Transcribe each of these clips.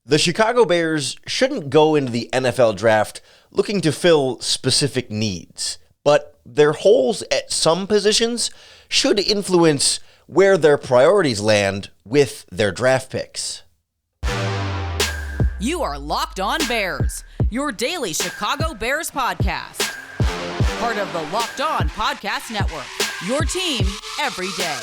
The Chicago Bears shouldn't go into the NFL draft looking to fill specific needs, but their holes at some positions should influence where their priorities land with their draft picks. You are Locked On Bears, your daily Chicago Bears podcast. Part of the Locked On Podcast Network, your team every day.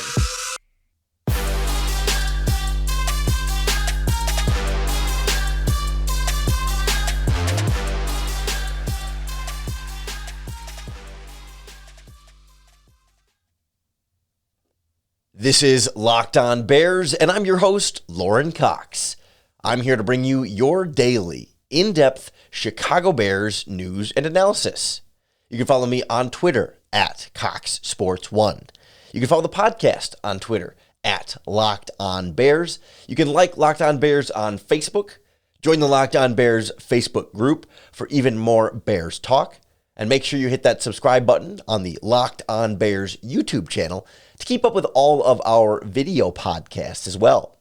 This is Locked On Bears, and I'm your host, Lorin Cox. I'm here to bring you your daily, in-depth Chicago Bears news and analysis. You can follow me on Twitter at CoxSports1. You can follow the podcast on Twitter at Locked On Bears. You can like Locked On Bears on Facebook. Join the Locked On Bears Facebook group for even more Bears talk. And make sure you hit that subscribe button on the Locked On Bears YouTube channel to keep up with all of our video podcasts as well.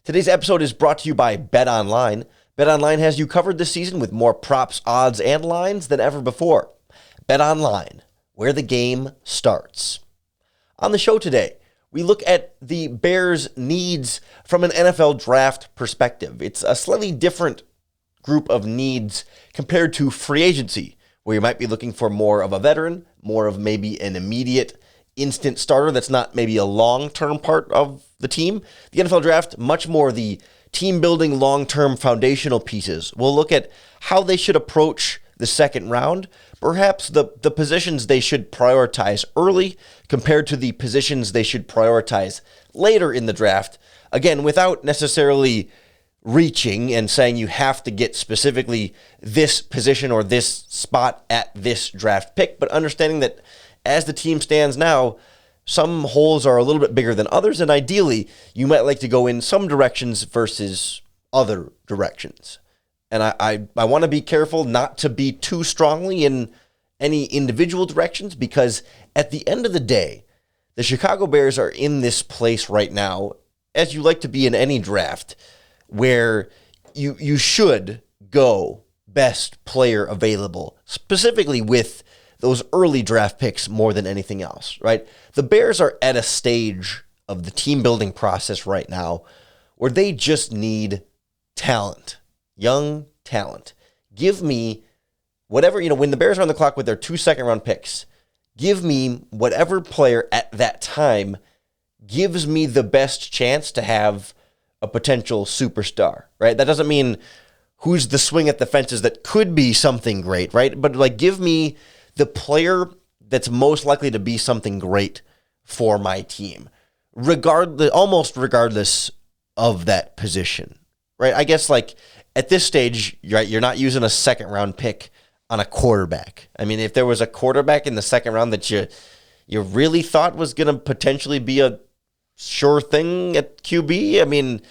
Today's episode is brought to you by BetOnline. BetOnline has you covered this season with more props, odds, and lines than ever before. BetOnline, where the game starts. On the show today, we look at the Bears' needs from an NFL draft perspective. It's a slightly different group of needs compared to free agency, where you might be looking for more of a veteran, more of maybe an immediate instant starter that's not maybe a long-term part of the team. The NFL draft, much more the team-building long-term foundational pieces. We'll look at how they should approach the second round, perhaps the positions they should prioritize early compared to the positions they should prioritize later in the draft. Again, without necessarily reaching and saying you have to get specifically this position or this spot at this draft pick, but understanding that as the team stands now, some holes are a little bit bigger than others, and ideally, you might like to go in some directions versus other directions. And I want to be careful not to be too strongly in any individual directions, because at the end of the day, the Chicago Bears are in this place right now, as you like to be in any draft, where you should go best player available, specifically with those early draft picks more than anything else, right? The Bears are at a stage of the team building process right now where they just need talent, young talent. Give me whatever, when the Bears are on the clock with their 2 second-round picks, give me whatever player at that time gives me the best chance to have a potential superstar, right? That doesn't mean who's the swing at the fences that could be something great, right? But give me the player that's most likely to be something great for my team, almost regardless of that position, right? I guess at this stage, right, you're not using a second round pick on a quarterback. I mean, if there was a quarterback in the second round that you really thought was going to potentially be a sure thing at QB, I mean,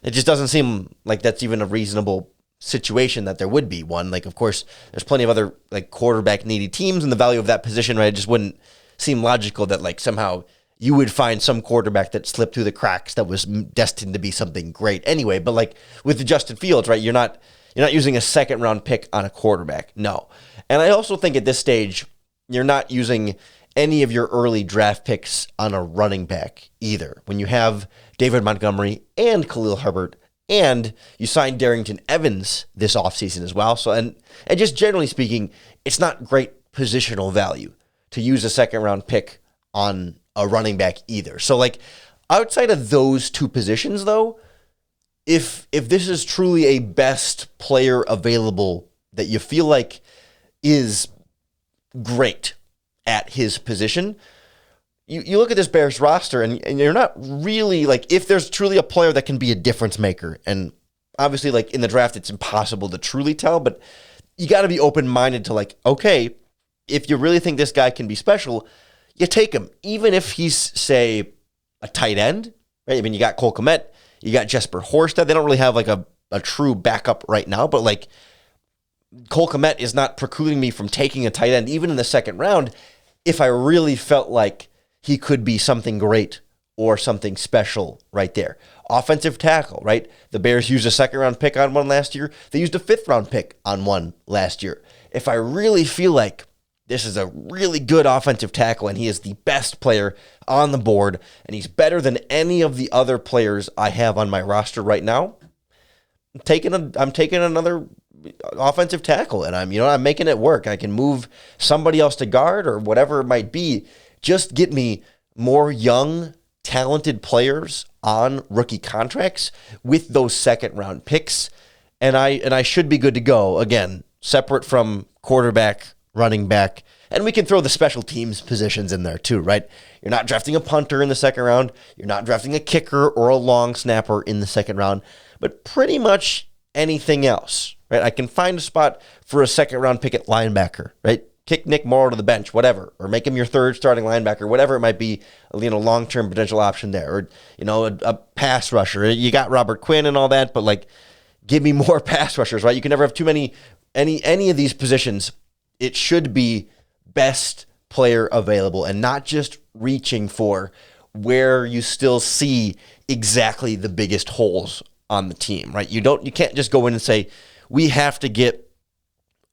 it just doesn't seem like that's even a reasonable situation that there would be one. Of course, there's plenty of other quarterback needy teams, and the value of that position, right? It just wouldn't seem logical that somehow you would find some quarterback that slipped through the cracks that was destined to be something great anyway. But with the Justin Fields, right? You're not using a second round pick on a quarterback. No. And I also think at this stage, you're not using any of your early draft picks on a running back either. When you have David Montgomery and Khalil Herbert, and you signed Darrington Evans this offseason as well. So, and just generally speaking, it's not great positional value to use a second round pick on a running back either. So outside of those two positions though, if this is truly a best player available that you feel like is great at his position, you look at this Bears roster and you're not really if there's truly a player that can be a difference maker, and obviously in the draft it's impossible to truly tell, but you got to be open-minded to okay, if you really think this guy can be special, you take him, even if he's, say, a tight end, right? I mean, you got Cole Kmet, you got Jesper Horsted. They don't really have a true backup right now, but Cole Kmet is not precluding me from taking a tight end even in the second round if I really felt like he could be something great or something special right there. offensive tackle, right? The Bears used a second-round pick on one last year. They used a fifth-round pick on one last year. If I really feel like this is a really good offensive tackle and he is the best player on the board and he's better than any of the other players I have on my roster right now, I'm taking another offensive tackle, and I'm making it work. I can move somebody else to guard or whatever it might be. Just get me more young, talented players on rookie contracts with those second-round picks, and I should be good to go. Again, separate from quarterback, running back, and we can throw the special teams positions in there too, right? You're not drafting a punter in the second round. You're not drafting a kicker or a long snapper in the second round, but pretty much anything else, right? I can find a spot for a second-round pick at linebacker, right? Kick Nick Morrow to the bench, whatever, or make him your third starting linebacker, whatever it might be, long-term potential option there, or, a pass rusher. You got Robert Quinn and all that, but, give me more pass rushers, right? You can never have too many, any of these positions. It should be best player available and not just reaching for where you still see exactly the biggest holes on the team, right? You can't just go in and say, we have to get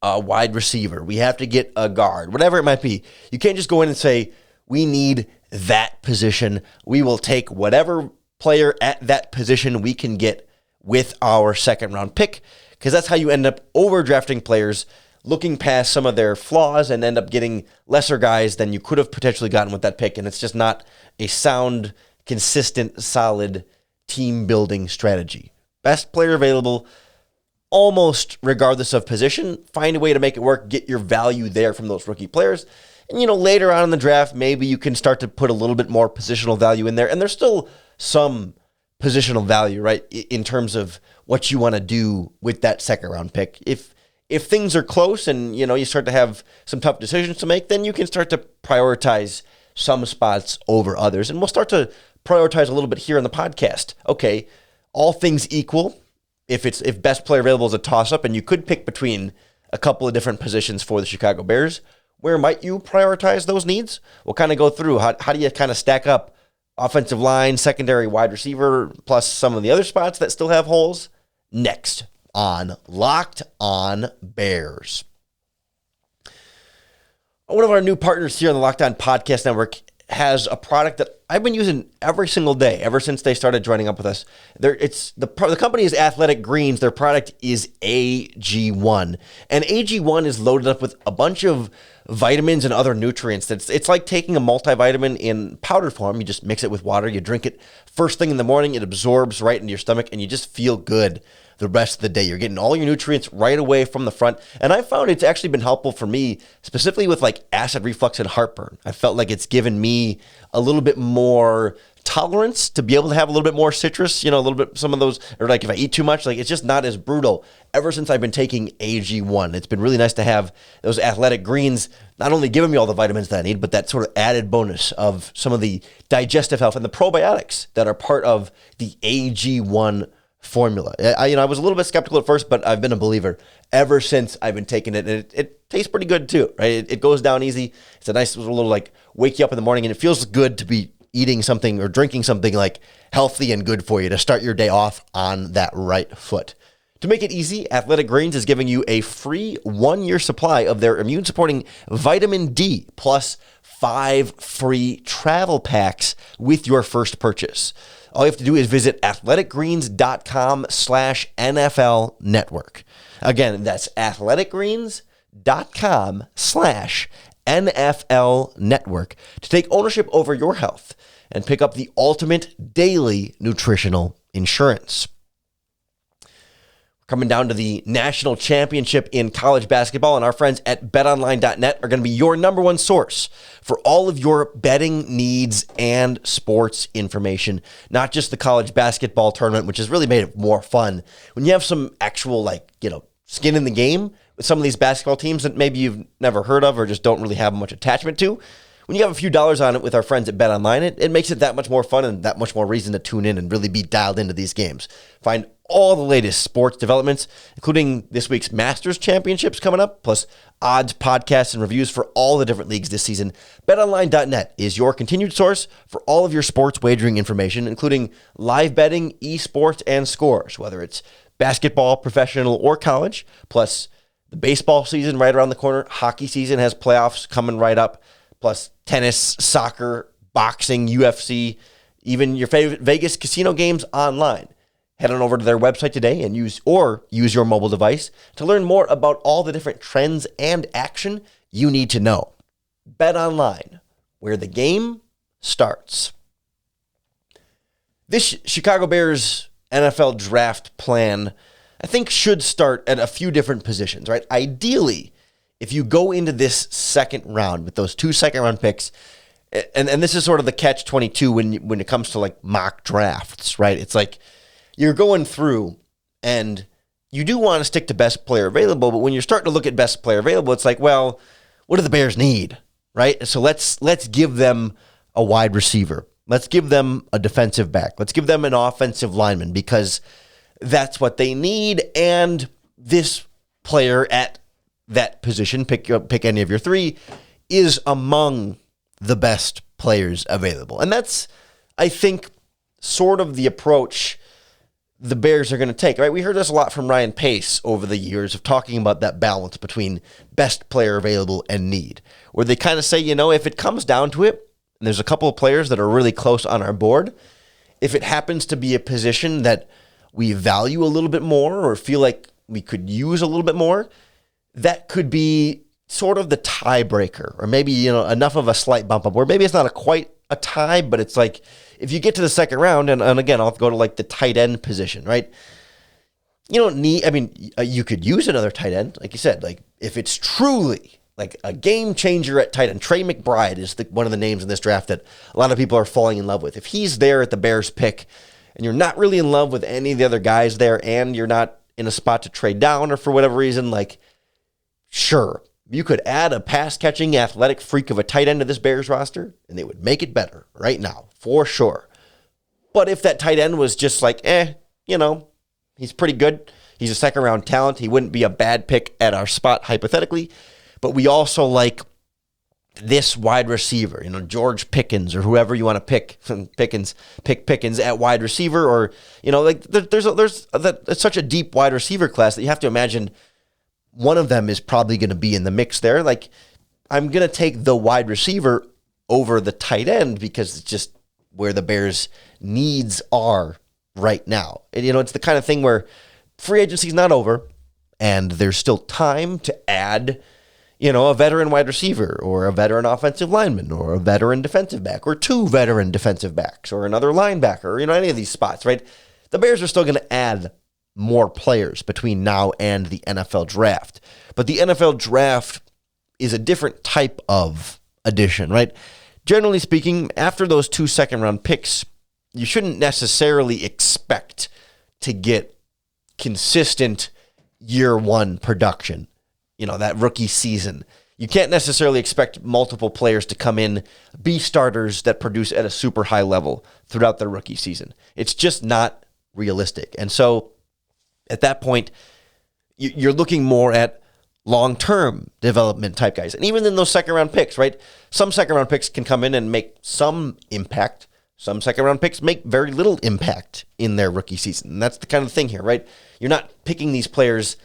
a wide receiver, we have to get a guard, whatever it might be. You can't just go in and say, we need that position. We will take whatever player at that position we can get with our second round pick, because that's how you end up overdrafting players, looking past some of their flaws and end up getting lesser guys than you could have potentially gotten with that pick. And it's just not a sound, consistent, solid team building strategy. Best player available, almost regardless of position. Find a way to make it work. Get your value there from those rookie players. And, later on in the draft, maybe you can start to put a little bit more positional value in there. And there's still some positional value, right, in terms of what you want to do with that second round pick. If things are close and, you start to have some tough decisions to make, then you can start to prioritize some spots over others. And we'll start to prioritize a little bit here in the podcast. Okay, all things equal, if best player available is a toss-up and you could pick between a couple of different positions for the Chicago Bears, where might you prioritize those needs? We'll kind of go through how do you kind of stack up offensive line, secondary, wide receiver, plus some of the other spots that still have holes next on Locked On Bears. One of our new partners here on the Locked On Podcast Network has a product that I've been using every single day ever since they started joining up with us. The company is Athletic Greens. Their product is AG1. And AG1 is loaded up with a bunch of vitamins and other nutrients. It's like taking a multivitamin in powder form. You just mix it with water. You drink it first thing in the morning. It absorbs right into your stomach, and you just feel good the rest of the day. You're getting all your nutrients right away from the front. And I found it's actually been helpful for me, specifically with acid reflux and heartburn. I felt like it's given me a little bit more tolerance to be able to have a little bit more citrus, a little bit, some of those, or if I eat too much, it's just not as brutal ever since I've been taking AG1. It's been really nice to have those Athletic Greens not only giving me all the vitamins that I need, but that sort of added bonus of some of the digestive health and the probiotics that are part of the AG1 formula. I was a little bit skeptical at first, but I've been a believer ever since I've been taking it. And it tastes pretty good too, right? It goes down easy. It's a nice little wake you up in the morning, and it feels good to be eating something or drinking something healthy and good for you to start your day off on that right foot. To make it easy, Athletic Greens is giving you a free 1-year supply of their immune-supporting vitamin D plus 5 free travel packs with your first purchase. All you have to do is visit athleticgreens.com/NFL network. Again, that's athleticgreens.com/NFL network to take ownership over your health and pick up the ultimate daily nutritional insurance. Coming down to the national championship in college basketball, and our friends at betonline.net are going to be your number one source for all of your betting needs and sports information, not just the college basketball tournament, which has really made it more fun. When you have some actual, skin in the game with some of these basketball teams that maybe you've never heard of or just don't really have much attachment to, when you have a few dollars on it with our friends at BetOnline, it makes it that much more fun and that much more reason to tune in and really be dialed into these games. Find all the latest sports developments, including this week's Masters Championships coming up, plus odds, podcasts, and reviews for all the different leagues this season. BetOnline.net is your continued source for all of your sports wagering information, including live betting, esports, and scores, whether it's basketball, professional, or college, plus the baseball season right around the corner. Hockey season has playoffs coming right up, plus tennis, soccer, boxing, UFC, even your favorite Vegas casino games online. Head on over to their website today and use your mobile device to learn more about all the different trends and action you need to know. BetOnline, where the game starts. This Chicago Bears NFL draft plan, I think, should start at a few different positions, right? Ideally, if you go into this second round with those 2 second-round picks, and this is sort of the catch-22 when it comes to like mock drafts, right? It's like you're going through and you do want to stick to best player available, but when you're starting to look at best player available, it's like, well, what do the Bears need, right? So let's give them a wide receiver. Let's give them a defensive back. Let's give them an offensive lineman because that's what they need. And this player at that position, pick any of your three, is among the best players available. And that's, I think, sort of the approach the Bears are going to take, right? We heard this a lot from Ryan Pace over the years of talking about that balance between best player available and need, where they kind of say, if it comes down to it, and there's a couple of players that are really close on our board, if it happens to be a position that we value a little bit more or feel like we could use a little bit more, that could be sort of the tiebreaker, or maybe, enough of a slight bump up where maybe it's not quite a tie, but it's like if you get to the second round, and again, I'll go to like the tight end position, right? You don't need, you could use another tight end, like you said, like if it's truly like a game changer at tight end. Trey Mcbride is one of the names in this draft that a lot of people are falling in love with. If he's there at the Bears pick and you're not really in love with any of the other guys there and you're not in a spot to trade down or for whatever reason, like, sure, you could add a pass-catching athletic freak of a tight end to this Bears roster and they would make it better right now, for sure. But if that tight end was just like, he's pretty good. He's a second-round talent. He wouldn't be a bad pick at our spot, hypothetically. But we also like this wide receiver, George Pickens or whoever you want to pick. Pickens at wide receiver, or there's such a deep wide receiver class that you have to imagine one of them is probably going to be in the mix there. Like, I'm going to take the wide receiver over the tight end because it's just where the Bears' needs are right now. And, it's the kind of thing where free agency is not over and there's still time to add a veteran wide receiver or a veteran offensive lineman or a veteran defensive back or 2 veteran defensive backs or another linebacker, any of these spots, right? The Bears are still going to add more players between now and the NFL draft. But the NFL draft is a different type of addition, right? Generally speaking, after those 2 second-round picks, you shouldn't necessarily expect to get consistent year one production. That rookie season. You can't necessarily expect multiple players to come in, be starters that produce at a super high level throughout their rookie season. It's just not realistic. And so at that point, you're looking more at long-term development type guys. And even in those second-round picks, right? Some second-round picks can come in and make some impact. Some second-round picks make very little impact in their rookie season. And that's the kind of thing here, right? You're not picking these players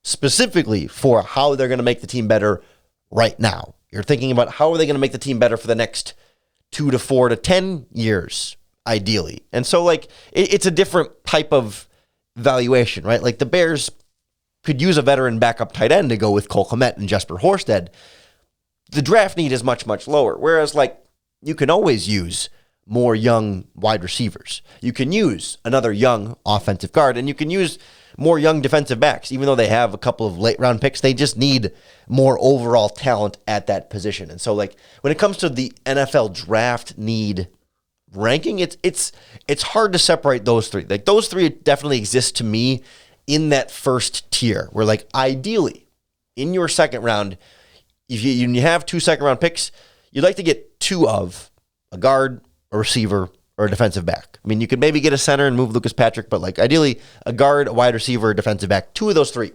specifically for how they're going to make the team better right now. You're thinking about how are they going to make the team better for the next 2 to 4 to 10 years, ideally. And so, it's a different type of valuation, right? Like, the Bears could use a veteran backup tight end to go with Cole Kmet and Jesper Horsted. The draft need is much, much lower. Whereas, you can always use more young wide receivers. You can use another young offensive guard, and you can use more young defensive backs. Even though they have a couple of late round picks, they just need more overall talent at that position. And so, when it comes to the NFL draft need ranking, it's hard to separate those three. Those three definitely exist to me in that first tier, where ideally in your second round, if you have 2 second round picks, you'd like to get 2 of a guard, a receiver, or a defensive back. I mean, you could maybe get a center and move Lucas Patrick, but like ideally a guard, a wide receiver, a defensive back, 2 of those 3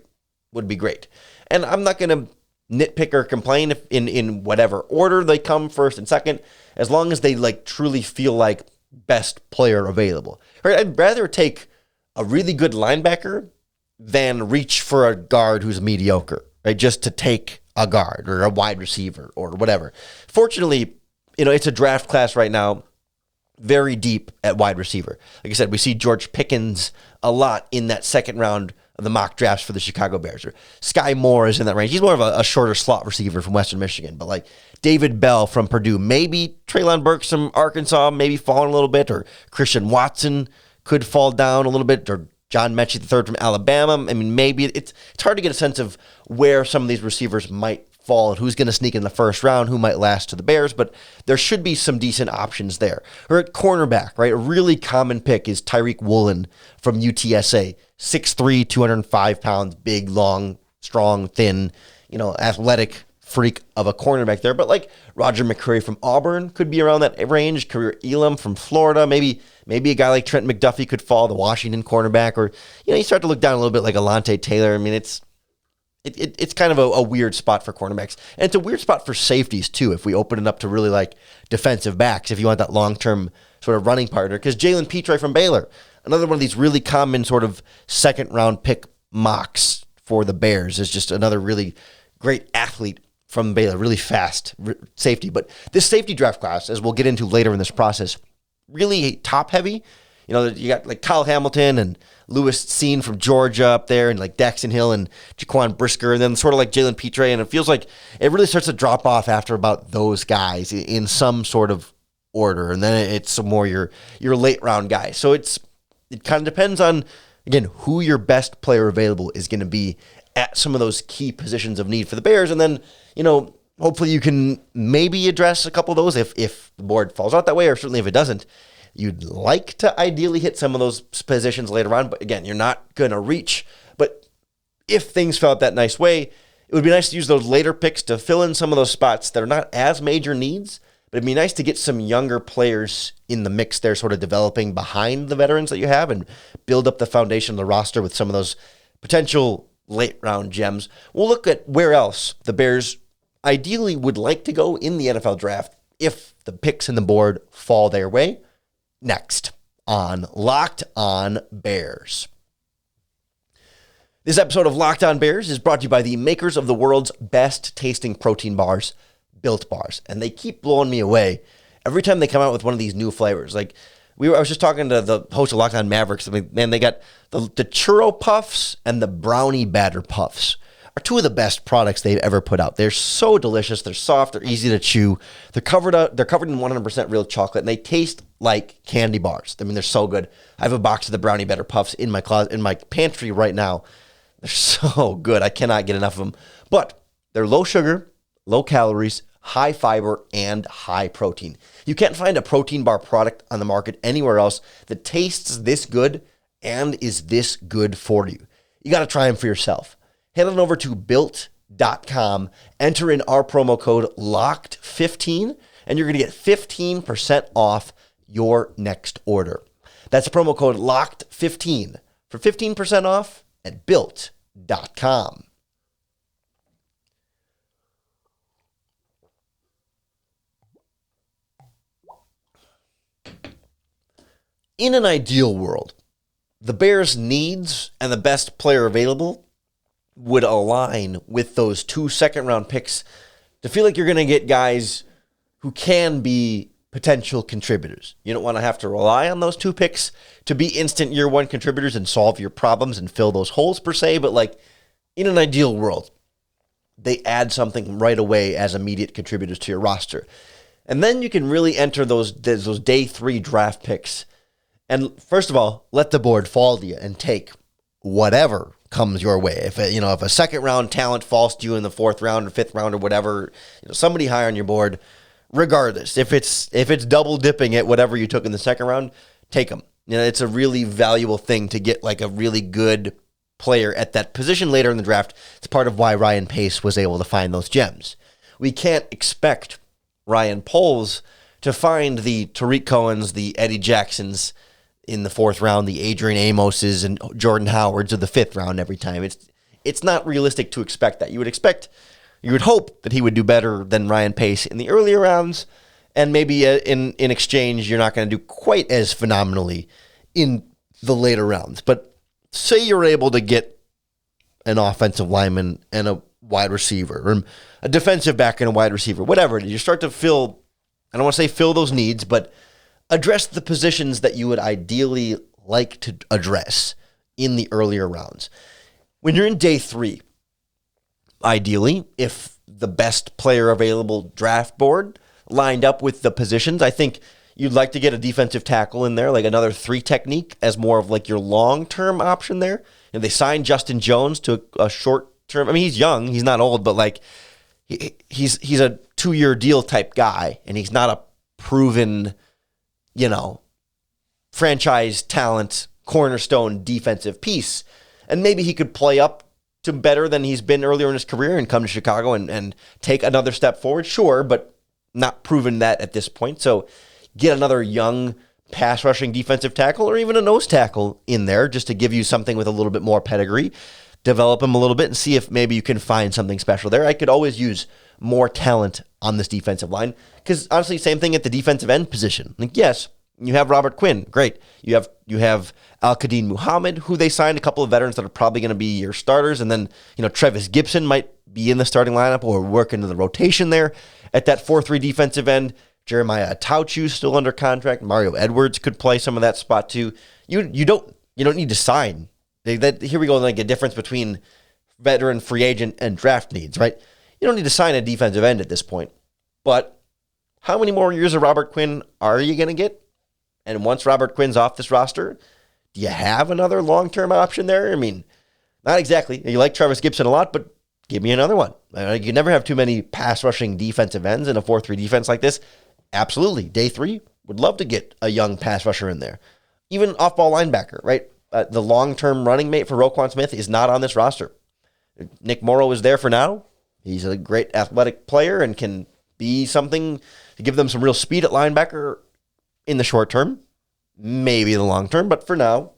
would be great. And I'm not going to nitpick or complain if in whatever order they come first and second, as long as they like truly feel like best player available. Right? I'd rather take a really good linebacker than reach for a guard who's mediocre, right? Just to take a guard or a wide receiver or whatever. Fortunately, it's a draft class right now, very deep at wide receiver. Like I said, we see George Pickens a lot in that second round of the mock drafts for the Chicago Bears. Or Sky Moore is in that range. He's more of a shorter slot receiver from Western Michigan, but like David Bell from Purdue, maybe Treylon Burks from Arkansas, maybe falling a little bit, or Christian Watson could fall down a little bit, or John Mechie III from Alabama. I mean, maybe it's hard to get a sense of where some of these receivers might fall and who's going to sneak in the first round, who might last to the Bears, but there should be some decent options there. Or at cornerback, right? A really common pick is Tyreek Woolen from UTSA. 6'3", 205 pounds, big, long, strong, thin, athletic freak of a cornerback there. But like Roger McCreary from Auburn could be around that range. Kareem Elam from Florida. Maybe a guy like Trent McDuffie could fall, the Washington cornerback. Or, you start to look down a little bit like Alontae Taylor. I mean, it's kind of a weird spot for cornerbacks. And it's a weird spot for safeties, too, if we open it up to really like defensive backs, if you want that long-term sort of running partner. Because Jalen Petre from Baylor, another one of these really common sort of second-round pick mocks for the Bears, is just another really great athlete from Baylor, really fast safety. But this safety draft class, as we'll get into later in this process, really top-heavy. You got like Kyle Hamilton and Lewis Cine from Georgia up there, and like Daxton Hill and Jaquan Brisker, and then sort of like Jalen Petre. And it feels like it really starts to drop off after about those guys in some sort of order. And then it's some more your late round guys. So it kind of depends on, again, who your best player available is going to be at some of those key positions of need for the Bears. And then, hopefully you can maybe address a couple of those if the board falls out that way, or certainly if it doesn't. You'd like to ideally hit some of those positions later on, but again, you're not going to reach. But if things fell out that nice way, it would be nice to use those later picks to fill in some of those spots that are not as major needs, but it'd be nice to get some younger players in the mix there, sort of developing behind the veterans that you have and build up the foundation of the roster with some of those potential late round gems. We'll look at where else the Bears ideally would like to go in the NFL draft if the picks in the board fall their way. Next on Locked On Bears. This episode of Locked On Bears is brought to you by the makers of the world's best tasting protein bars, Built Bars. And they keep blowing me away every time they come out with one of these new flavors. Like I was just talking to the host of Locked On Mavericks. I mean, man, they got the churro puffs and the brownie batter puffs are 2 of the best products they've ever put out. They're so delicious. They're soft. They're easy to chew. They're covered in 100% real chocolate, and they taste like candy bars. I mean, they're so good. I have a box of the brownie batter puffs in my closet, in my pantry right now. They're so good. I cannot get enough of them. But they're low sugar, low calories, high fiber, and high protein. You can't find a protein bar product on the market anywhere else that tastes this good and is this good for you. You got to try them for yourself. Head on over to built.com, enter in our promo code LOCKED15, and you're going to get 15% off your next order. That's promo code LOCKED15 for 15% off at built.com. In an ideal world, the Bears' needs and the best player available would align with those 2 second-round picks to feel like you're going to get guys who can be potential contributors. You don't want to have to rely on those 2 picks to be instant year 1 contributors and solve your problems and fill those holes per se, but like in an ideal world, they add something right away as immediate contributors to your roster. And then you can really enter those day 3 draft picks. And first of all, let the board fall to you and take whatever comes your way. If a second round talent falls to you in the 4th round or 5th round or whatever, somebody high on your board, regardless, if it's double dipping at whatever you took in the second round, take them. It's a really valuable thing to get like a really good player at that position later in the draft. It's part of why Ryan Pace was able to find those gems. We can't expect Ryan Poles to find the Tariq Cohens, the Eddie Jacksons in the 4th round, the Adrian Amoses and Jordan Howards of the 5th round every time. It's not realistic to expect that. You would hope that he would do better than Ryan Pace in the earlier rounds, and maybe in exchange, you're not going to do quite as phenomenally in the later rounds. But say you're able to get an offensive lineman and a wide receiver, or a defensive back and a wide receiver, whatever it is, you start to fill, I don't want to say fill those needs, but address the positions that you would ideally like to address in the earlier rounds. When you're in day 3, ideally, if the best player available draft board lined up with the positions, I think you'd like to get a defensive tackle in there, like another 3 technique as more of like your long-term option there. And they signed Justin Jones to a short-term, I mean, he's young, he's not old, but like he's a 2-year deal type guy, and he's not a proven, franchise talent, cornerstone defensive piece. And maybe he could play up to better than he's been earlier in his career and come to Chicago and take another step forward, sure, but not proven that at this point. So get another young pass rushing defensive tackle or even a nose tackle in there just to give you something with a little bit more pedigree. Develop him a little bit and see if maybe you can find something special there. I could always use more talent on this defensive line because honestly, same thing at the defensive end position. Like, yes, you have Robert Quinn, great. You have Al-Qadim Muhammad, who they signed, a couple of veterans that are probably going to be your starters, and then Travis Gibson might be in the starting lineup or work into the rotation there at that 4-3 defensive end. Jeremiah Tauchu still under contract. Mario Edwards could play some of that spot too. You don't need to sign. Here we go, like a difference between veteran, free agent, and draft needs, right? You don't need to sign a defensive end at this point. But how many more years of Robert Quinn are you going to get? And once Robert Quinn's off this roster, do you have another long-term option there? I mean, not exactly. You like Travis Gibson a lot, but give me another one. You never have too many pass-rushing defensive ends in a 4-3 defense like this. Absolutely. Day 3, would love to get a young pass rusher in there. Even off-ball linebacker, right? The long-term running mate for Roquan Smith is not on this roster. Nick Morrow is there for now. He's a great athletic player and can be something to give them some real speed at linebacker in the short term, maybe the long term, but for now,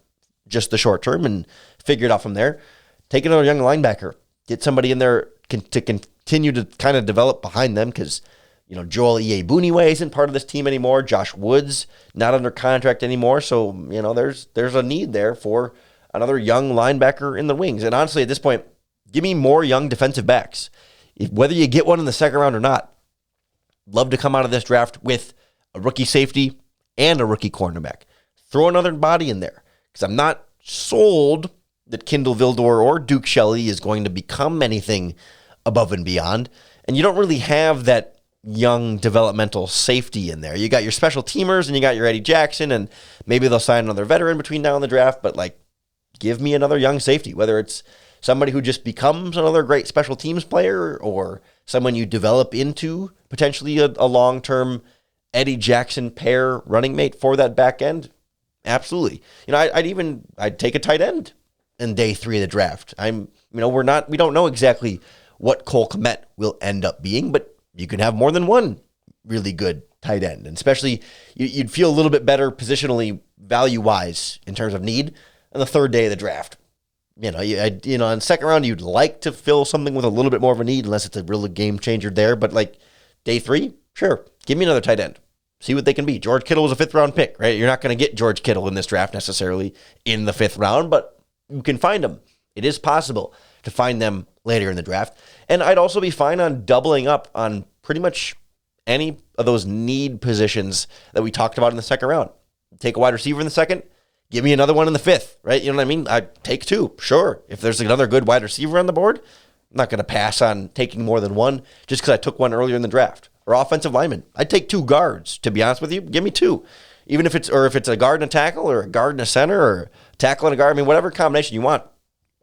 just the short term, and figure it out from there. Take another young linebacker. Get somebody in there to continue to kind of develop behind them because, Joel Iyebuniwe isn't part of this team anymore. Josh Woods not under contract anymore. So, there's a need there for another young linebacker in the wings. And honestly, at this point, give me more young defensive backs. Whether you get one in the second round or not, love to come out of this draft with a rookie safety and a rookie cornerback. Throw another body in there because I'm not sold that Kindle Vildor or Duke Shelley is going to become anything above and beyond. And you don't really have that young developmental safety in there. You got your special teamers and you got your Eddie Jackson, and maybe they'll sign another veteran between now and the draft, but give me another young safety, whether it's somebody who just becomes another great special teams player or someone you develop into potentially a long-term Eddie Jackson pair running mate for that back end. Absolutely. I'd take a tight end in day 3 of the draft. We don't know exactly what Cole Kmet will end up being, but you can have more than one really good tight end. And especially you'd feel a little bit better positionally value-wise in terms of need on the 3rd day of the draft. In the second round, you'd like to fill something with a little bit more of a need unless it's a real game changer there. But day 3, sure, give me another tight end. See what they can be. George Kittle was a 5th round pick, right? You're not going to get George Kittle in this draft necessarily in the 5th round, but you can find them. It is possible to find them later in the draft. And I'd also be fine on doubling up on pretty much any of those need positions that we talked about in the second round. Take a wide receiver in the second, give me another one in the 5th, right? You know what I mean? I'd take 2, sure. If there's another good wide receiver on the board, I'm not going to pass on taking more than one just because I took one earlier in the draft. Or offensive lineman. I'd take 2 guards, to be honest with you. Give me 2. Even if it's a guard and a tackle or a guard and a center or a tackle and a guard, whatever combination you want.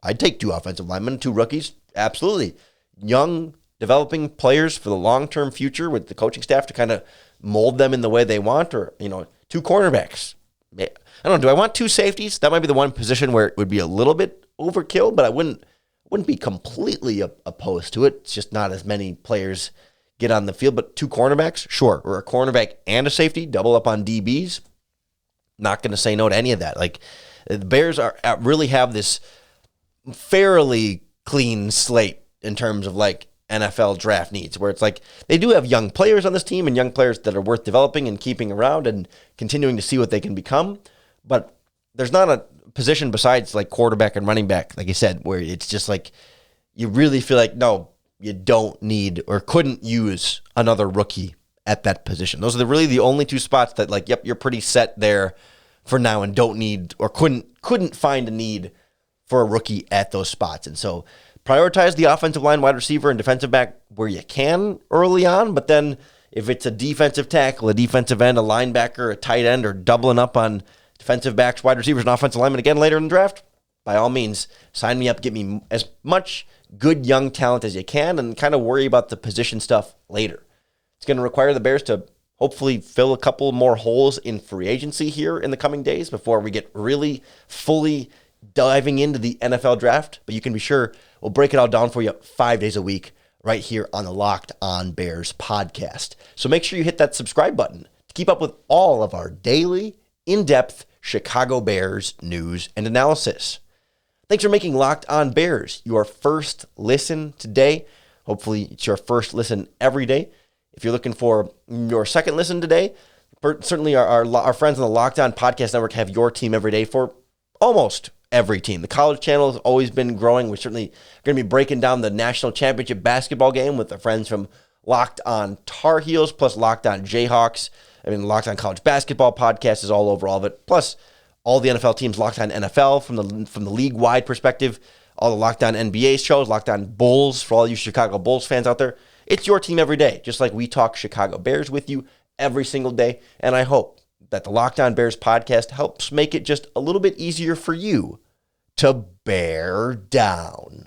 I'd take 2 offensive linemen, 2 rookies. Absolutely. Young, developing players for the long-term future with the coaching staff to kind of mold them in the way they want, or, 2 cornerbacks. I don't know. Do I want 2 safeties? That might be the one position where it would be a little bit overkill, but I wouldn't be completely opposed to it. It's just not as many players get on the field. But 2 cornerbacks, sure. Or a cornerback and a safety, double up on DBs. Not going to say no to any of that. Like, the Bears really have this fairly clean slate in terms of like NFL draft needs, where it's like they do have young players on this team and young players that are worth developing and keeping around and continuing to see what they can become. But there's not a position besides like quarterback and running back, like I said, where it's just like you really feel like, no, you don't need or couldn't use another rookie at that position. Those are really the only 2 spots that like, yep, you're pretty set there for now and don't need or couldn't find a need for a rookie at those spots. And so prioritize the offensive line, wide receiver, and defensive back where you can early on. But then if it's a defensive tackle, a defensive end, a linebacker, a tight end, or doubling up on defensive backs, wide receivers, and offensive linemen again later in the draft, by all means, sign me up. Get me as much good young talent as you can and kind of worry about the position stuff later. It's going to require the Bears to hopefully fill a couple more holes in free agency here in the coming days before we get really fully diving into the NFL draft. But you can be sure we'll break it all down for you 5 days a week right here on the Locked On Bears podcast. So make sure you hit that subscribe button to keep up with all of our daily, in-depth Chicago Bears news and analysis. Thanks for making Locked On Bears your first listen today. Hopefully it's your first listen every day. If you're looking for your second listen today, certainly our friends on the Locked On Podcast Network have your team every day for almost every team. The college channel has always been growing. We're certainly going to be breaking down the national championship basketball game with our friends from Locked On Tar Heels, plus Locked On Jayhawks. I mean, Locked On College Basketball podcast is all over all of it. Plus, all the NFL teams, Locked On NFL from the league-wide perspective, all the Locked On NBA shows, Locked On Bulls for all you Chicago Bulls fans out there. It's your team every day, just like we talk Chicago Bears with you every single day. And I hope that the Locked On Bears podcast helps make it just a little bit easier for you to bear down.